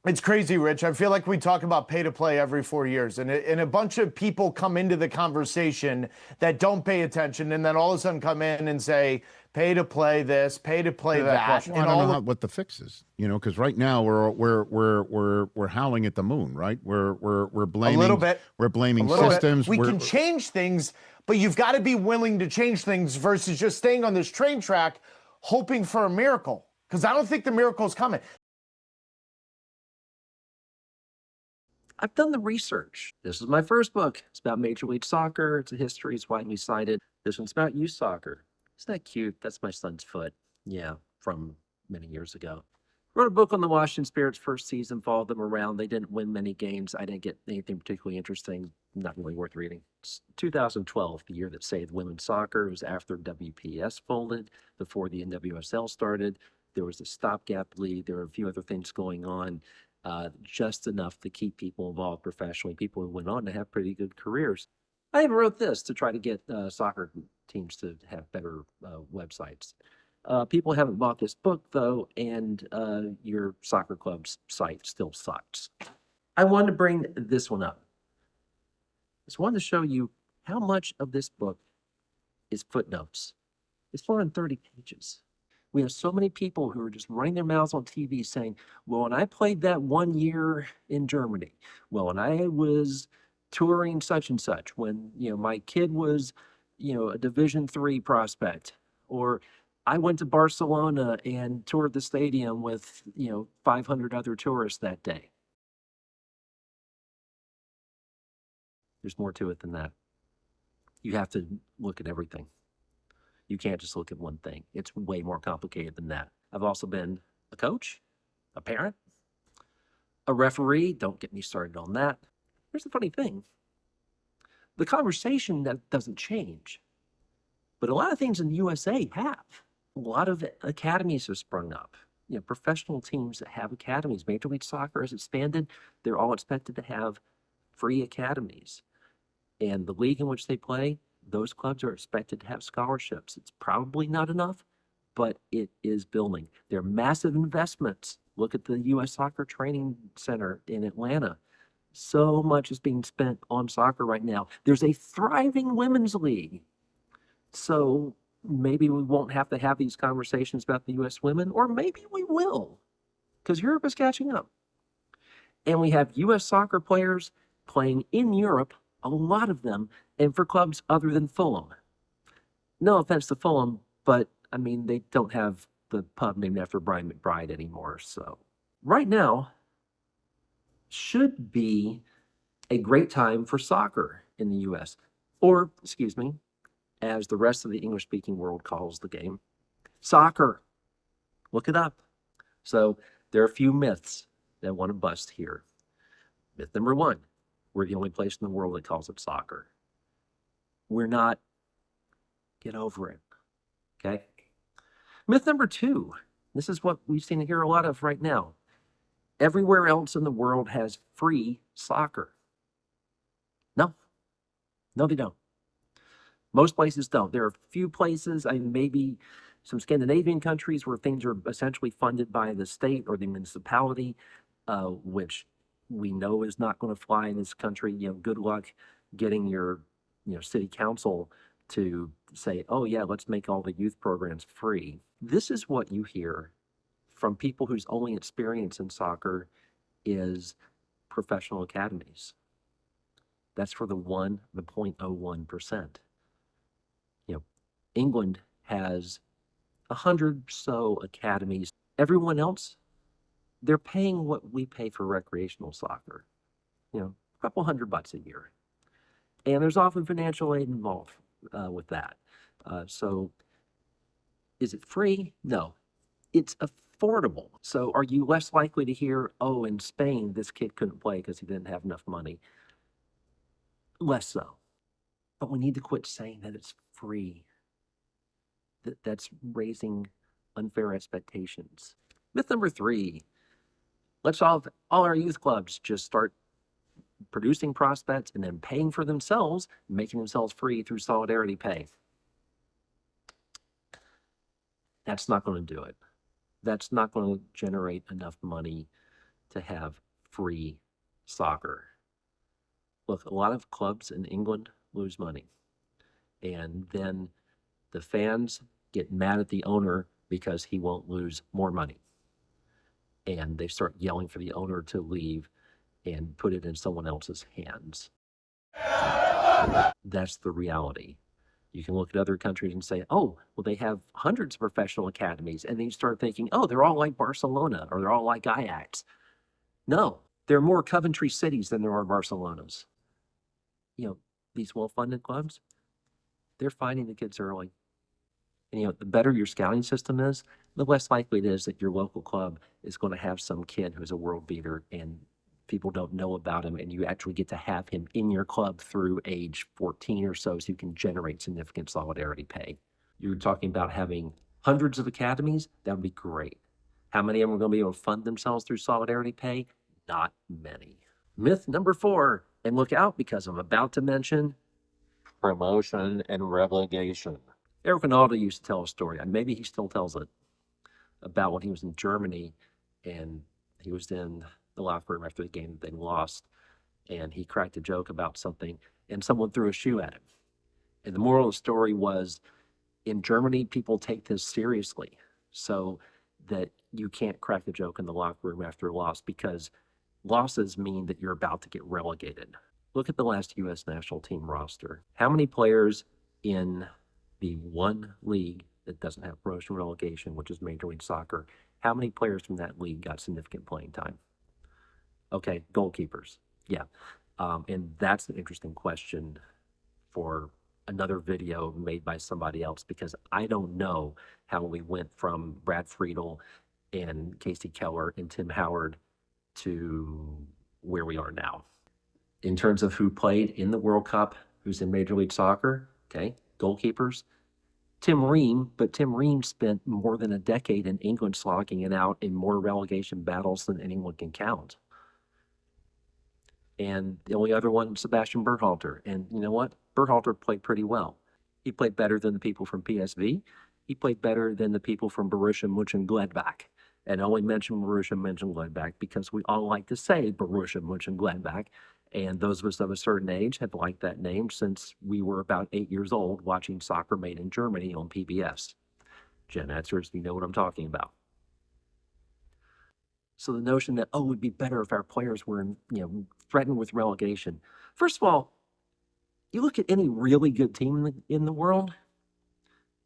It's crazy, Rich. I feel like we talk about pay to play every 4 years, and a bunch of people come into the conversation that don't pay attention, and then all of a sudden come in and say, pay to play this, pay to play that, Well, I and don't know all. what the fix is, because right now we're howling at the moon, right? We're A little blaming bit, we're a blaming little bit. systems. We can change things, but you've got to be willing to change things versus just staying on this train track, hoping for a miracle. Because I don't think the miracle is coming. I've done the research. This is my first book. It's about Major League Soccer. It's a history. It's widely cited. This one's about youth soccer. Isn't that cute? That's my son's foot. Yeah, from many years ago. Wrote a book on the Washington Spirit's first season, followed them around. They didn't win many games. I didn't get anything particularly interesting. Not really worth reading. It's 2012, the year that saved women's soccer. It was after WPS folded, before the NWSL started. There was a stopgap league. There were a few other things going on. Just enough to keep people involved professionally, people who went on to have pretty good careers. I even wrote this to try to get soccer teams to have better websites. People haven't bought this book, though, and your soccer club's site still sucks. I wanted to bring this one up. Just wanted to show you how much of this book is footnotes. It's 430 pages. We have so many people who are just running their mouths on TV saying, well, when I played that 1 year in Germany, well, when I was touring such and such, when, my kid was, a Division III prospect, or I went to Barcelona and toured the stadium with, 500 other tourists that day. There's more to it than that. You have to look at everything. You can't just look at one thing. It's way more complicated than that. I've also been a coach, a parent, a referee. Don't get me started on that. Here's the funny thing. The conversation that doesn't change, but a lot of things in the USA have. A lot of academies have sprung up. Professional teams that have academies. Major League Soccer has expanded. They're all expected to have free academies. And the league in which they play, those clubs are expected to have scholarships. It's probably not enough, but it is building. They're massive investments. Look at the U.S. Soccer Training Center in Atlanta. So much is being spent on soccer right now. There's a thriving women's league. So maybe we won't have to have these conversations about the U.S. women, or maybe we will, because Europe is catching up. And we have U.S. soccer players playing in Europe, a lot of them, and for clubs other than Fulham. No offense to Fulham, but they don't have the pub named after Brian McBride anymore. So right now should be a great time for soccer in the US, or, excuse me, as the rest of the English-speaking world calls the game, soccer. Look it up. So there are a few myths that I want to bust here. Myth number one, we're the only place in the world that calls it soccer. We're not. Get over it. Okay? Myth number two, this is what we've seen and hear a lot of right now. Everywhere else in the world has free soccer. No, they don't. Most places don't. There are a few places, maybe some Scandinavian countries, where things are essentially funded by the state or the municipality, which we know is not going to fly in this country. Good luck getting your, city council to say, oh yeah, let's make all the youth programs free. This is what you hear from people whose only experience in soccer is professional academies. That's for the 0.01%. England has 100 so academies. Everyone else, they're paying what we pay for recreational soccer, a couple $100 a year. And there's often financial aid involved with that. So is it free? No, it's affordable. So are you less likely to hear, oh, in Spain, this kid couldn't play because he didn't have enough money? Less so. But we need to quit saying that it's free. That's raising unfair expectations. Myth number three, let's all our youth clubs just start producing prospects and then paying for themselves, making themselves free through solidarity pay. That's not going to do it. That's not going to generate enough money to have free soccer. Look, a lot of clubs in England lose money. And then the fans get mad at the owner because he won't lose more money. And they start yelling for the owner to leave and put it in someone else's hands. That's the reality. You can look at other countries and say, oh, well, they have hundreds of professional academies. And then you start thinking, oh, they're all like Barcelona or they're all like Ajax. No, there are more Coventry cities than there are Barcelonas. You know, these well-funded clubs, they're finding the kids early. And, you know, the better your scouting system is, the less likely it is that your local club is going to have some kid who's a world beater and people don't know about him, and you actually get to have him in your club through age 14 or so you can generate significant solidarity pay. You're talking about having hundreds of academies, that would be great. How many of them are going to be able to fund themselves through solidarity pay? Not many. Myth number 4, and look out because I'm about to mention promotion and relegation. Eric Ronaldo used to tell a story, and maybe he still tells it, about when he was in Germany and he was in the locker room after the game that they lost, and he cracked a joke about something, and someone threw a shoe at him. And the moral of the story was, in Germany, people take this seriously, so that you can't crack a joke in the locker room after a loss because losses mean that you're about to get relegated. Look at the last U.S. national team roster. How many players in the one league that doesn't have promotion relegation, which is Major League Soccer, how many players from that league got significant playing time? Okay, goalkeepers. Yeah. And that's an interesting question for another video made by somebody else, because I don't know how we went from Brad Friedel and Casey Keller and Tim Howard to where we are now. In terms of who played in the World Cup, who's in Major League Soccer, okay, goalkeepers, Tim Ream, but Tim Ream spent more than a decade in England slogging it out in more relegation battles than anyone can count. And the only other one, Sebastian Berhalter. And you know what? Berhalter played pretty well. He played better than the people from PSV. He played better than the people from Borussia Mönchengladbach. And I only mention Borussia Mönchengladbach because we all like to say Borussia Mönchengladbach. And those of us of a certain age have liked that name since we were about 8 years old watching Soccer Made in Germany on PBS. Gen Xers, you know what I'm talking about. So the notion that, oh, it would be better if our players were, threatened with relegation. First of all, you look at any really good team in the world,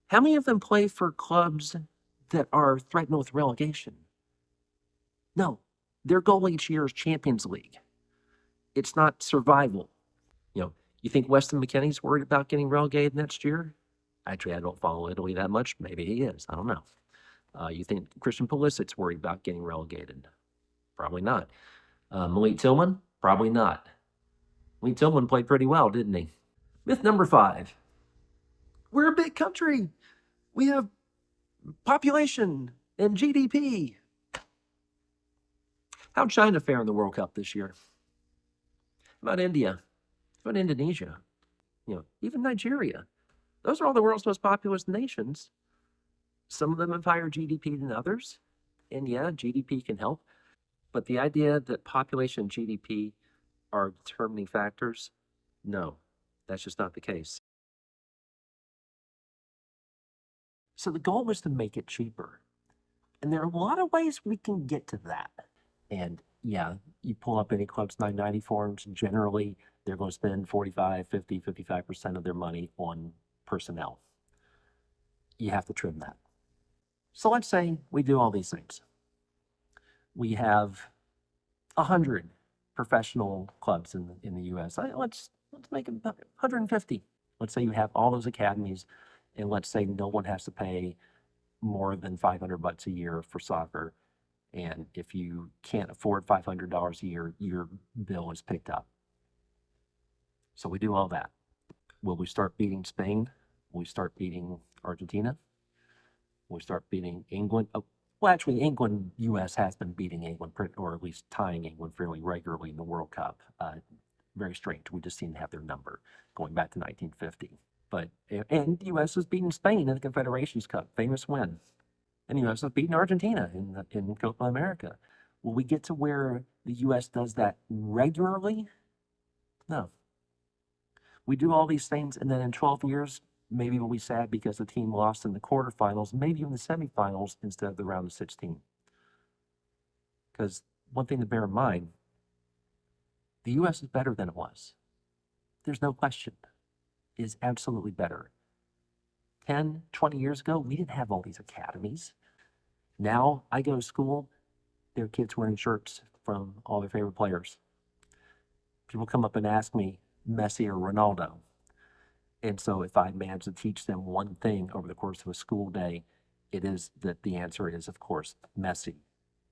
how many of them play for clubs that are threatened with relegation? No, their goal each year is Champions League. It's not survival. You think Weston McKennie's worried about getting relegated next year? Actually, I don't follow Italy that much. Maybe he is. I don't know. You think Christian Pulisic's worried about getting relegated? Probably not. Malik Tillman? Probably not. Malik Tillman played pretty well, didn't he? Myth number 5. We're a big country. We have population and GDP. How'd China fare in the World Cup this year? How about India? How about Indonesia? Even Nigeria. Those are all the world's most populous nations. Some of them have higher GDP than others. And yeah, GDP can help. But the idea that population and GDP are determining factors, no, that's just not the case. So the goal was to make it cheaper. And there are a lot of ways we can get to that. And yeah, you pull up any Clubs 990 forums, generally they're going to spend 45, 50, 55% of their money on personnel. You have to trim that. So let's say we do all these things. We have 100 professional clubs in the US. Let's make it 150. Let's say you have all those academies, and let's say no one has to pay more than $500 a year for soccer. And if you can't afford $500 a year, your bill is picked up. So we do all that. Will we start beating Spain? Will we start beating Argentina? Will we start beating England? Well, actually, England, U.S. has been beating England, or at least tying England fairly regularly in the World Cup. Very strange. We just seem to have their number going back to 1950. And the U.S. has beaten Spain in the Confederations Cup, famous win. And the U.S. has beaten Argentina in Copa America. Will we get to where the U.S. does that regularly? No. We do all these things, and then in 12 years, maybe we'll be sad because the team lost in the quarterfinals, maybe even the semifinals instead of the round of 16. Because one thing to bear in mind, the U.S. is better than it was. There's no question. It is absolutely better. 10, 20 years ago, we didn't have all these academies. Now I go to school, there are kids wearing shirts from all their favorite players. People come up and ask me, Messi or Ronaldo. And so if I manage to teach them one thing over the course of a school day, it is that the answer is, of course, Messi.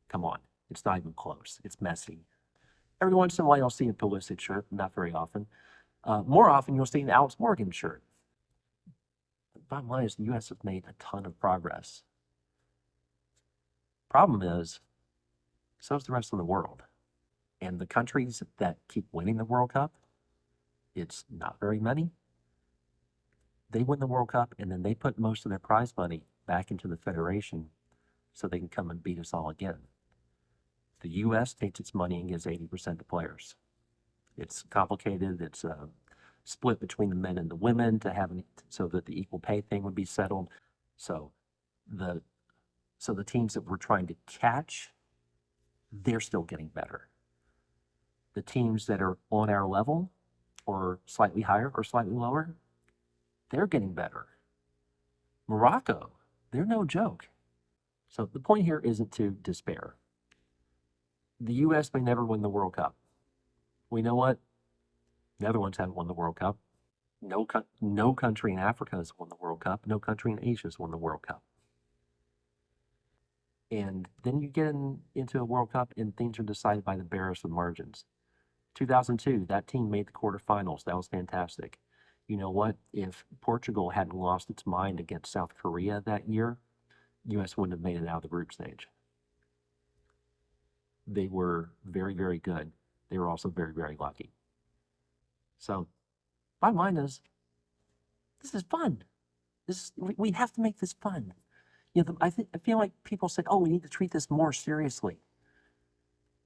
Come on, it's not even close. It's Messi. Every once in a while, you'll see a Pulisic shirt, not very often. More often, you'll see an Alex Morgan shirt. The bottom line is the U.S. has made a ton of progress. Problem is, so is the rest of the world. And the countries that keep winning the World Cup, it's not very many. They win the World Cup, and then they put most of their prize money back into the federation so they can come and beat us all again. The U.S. takes its money and gives 80% to players. It's complicated. It's split between the men and the women to have so that the equal pay thing would be settled. So the teams that we're trying to catch, they're still getting better. The teams that are on our level or slightly higher or slightly lower, they're getting better. Morocco, they're no joke. So the point here isn't to despair. The U.S. may never win the World Cup. We know what? Netherlands haven't won the World Cup. No country in Africa has won the World Cup. No country in Asia has won the World Cup. And then you get into a World Cup and things are decided by the barest of margins. 2002, that team made the quarterfinals. That was fantastic. You know what? If Portugal hadn't lost its mind against South Korea that year, U.S. wouldn't have made it out of the group stage. They were very, very good. They were also very, very lucky. So, bottom line is, this is fun. We have to make this fun. I feel like people say, oh, we need to treat this more seriously.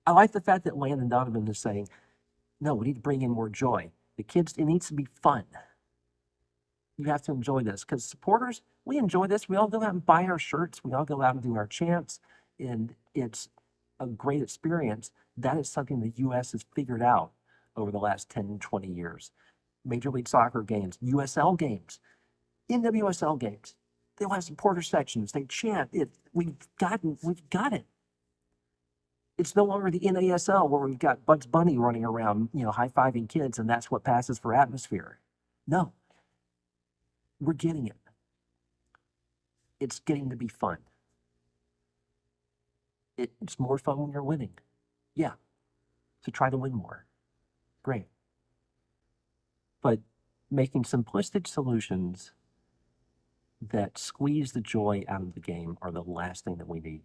I like the fact that Landon Donovan is saying, no, we need to bring in more joy. The kids, it needs to be fun. You have to enjoy this because supporters, we enjoy this. We all go out and buy our shirts. We all go out and do our chants, and it's a great experience. That is something the U.S. has figured out over the last 10, 20 years. Major League Soccer games, USL games, NWSL games. They'll have supporter sections. They chant it. We've got it. It's no longer the NASL where we've got Bugs Bunny running around, high-fiving kids, and that's what passes for atmosphere. No. We're getting it. It's getting to be fun. It's more fun when you're winning. Yeah. So try to win more. Great. But making simplistic solutions that squeeze the joy out of the game are the last thing that we need.